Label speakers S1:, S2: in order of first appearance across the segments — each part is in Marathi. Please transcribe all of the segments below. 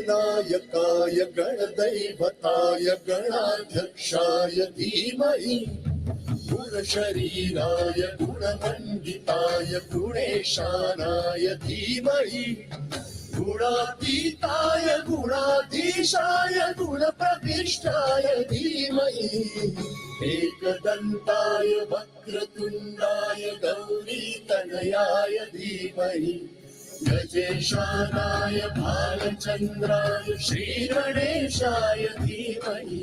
S1: गणनायकाय गणदैवताय गणाध्यक्षाय धीमहि गुणशरीराय गुणमण्डिताय गुणेशानाय धीमहि गुणातीताय गुणाधीशाय गुणप्रविष्टाय धीमहि एकदन्ताय वक्रतुण्डाय गौरीतनयाय धीमहि गजेशानाय भालचन्द्राय श्रीगणेशाय धीमहि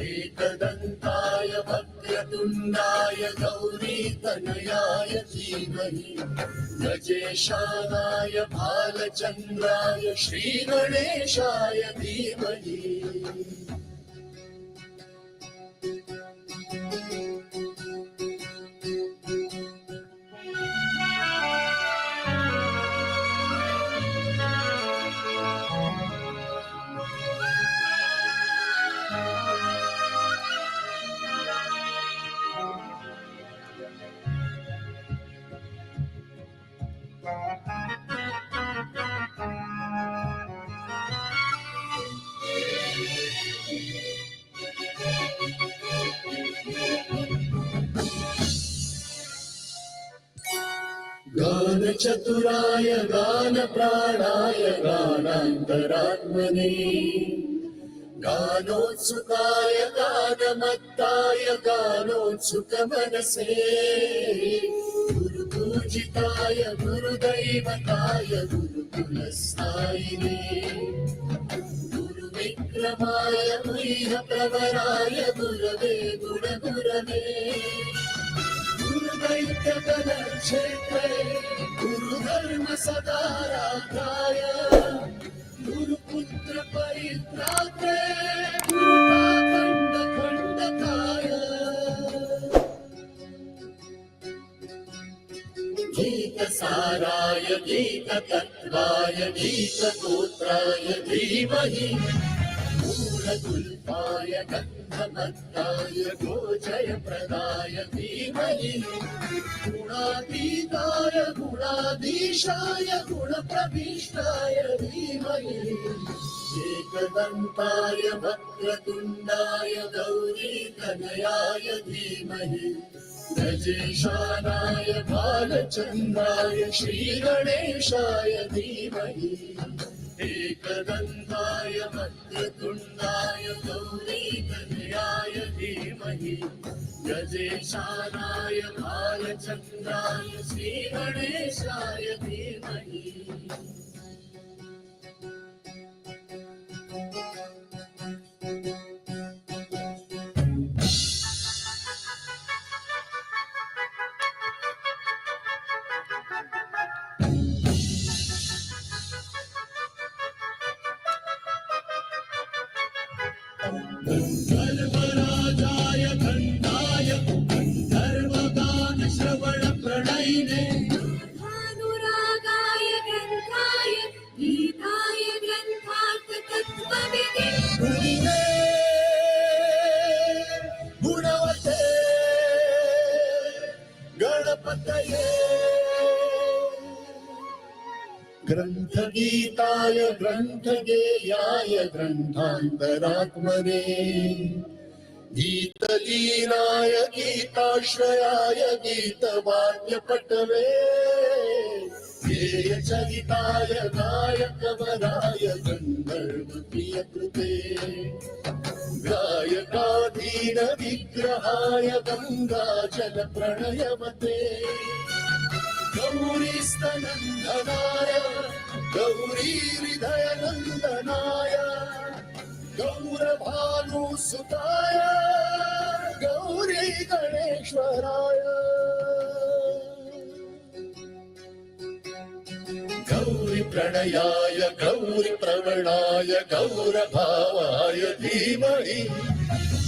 S1: एकदन्ताय वक्रतुण्डाय गौरीतनयाय धीमहि गजेशानाय भालचन्द्राय श्रीगणेशाय धीमहि गानचतुराय गानप्राणाय गानान्तरात्मने गानोत्सुकाय गानमत्ताय गानोत्सुकमनसे गुरुपूजिताय गुरुदैवताय गुरुकुलस्थायिने गुरुविक्रमाय गुह्यप्रवराय गुरवे गुणगुरवे गुरुदैत्यगणक्षेत्रे गुरुधर्मसदाराध्याय गुरुपुत्र परित्रात्रे गुरुकाखण्डखण्डकाय गीतसाराय गीततत्त्वाय गीतगोत्राय धीमहि मूलगुल्पाय गन्धमत्ताय गोजयप्रदाय धीमहि गुणातीताय गुणाधीशाय गुणप्रविष्टाय धीमहि एकदन्ताय वक्रतुण्डाय गौरीतनयाय धीमहि गजेशानाय भालचन्द्राय श्रीगणेशाय धीमहि एकदन्ताय वक्रतुण्डाय गौरीतनयाय धीमहि गजेशानाय भालचन्द्राय श्रीगणेशाय धीमहि गन्धर्वराजाय गन्धाय गन्धर्वगानश्रवणप्रणयिने
S2: भानुरागाय ग्रन्थाय गीताय ग्रन्थार्थतत्त्वविदे
S1: गुणिने गुणवते गणपतये ग्रन्थगीताय ग्रन्थगेयाय ग्रन्थान्तरात्मने गीतलीनाय गीताश्रयाय गीतवाद्यपटवे गेयचरिताय गायकवराय गन्धर्वप्रियकृते गायकाधीन विग्रहाय गङ्गाजलप्रणयवते गौरीस्तनन्दनाय गौरीहृदयनन्दनाय गौरभानुसुताय गौरी गणेश्वराय गौरी प्रणयाय गौरी प्रवणाय गौरभावाय धीमहि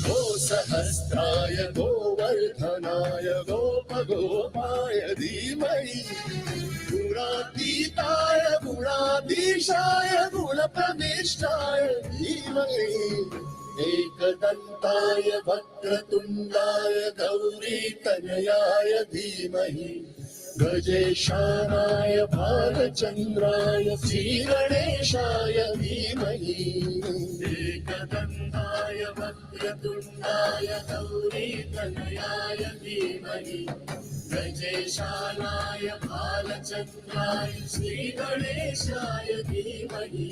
S1: गो सहस्राय गोवर्धनाय गोपगोपाय धीमहि गुणातीताय गुणाधीशाय गुणप्रविष्टाय धीमहि एकदन्ताय वक्रतुण्डाय गौरीतनयाय धीमहि गजेशानाय भालचन्द्राय श्रीगणेशाय धीमहि
S3: एकदन्ताय वक्रतुण्डाय गौरीतनयाय धीमहि गजेशानाय भालचन्द्राय श्रीगणेशाय धीमहि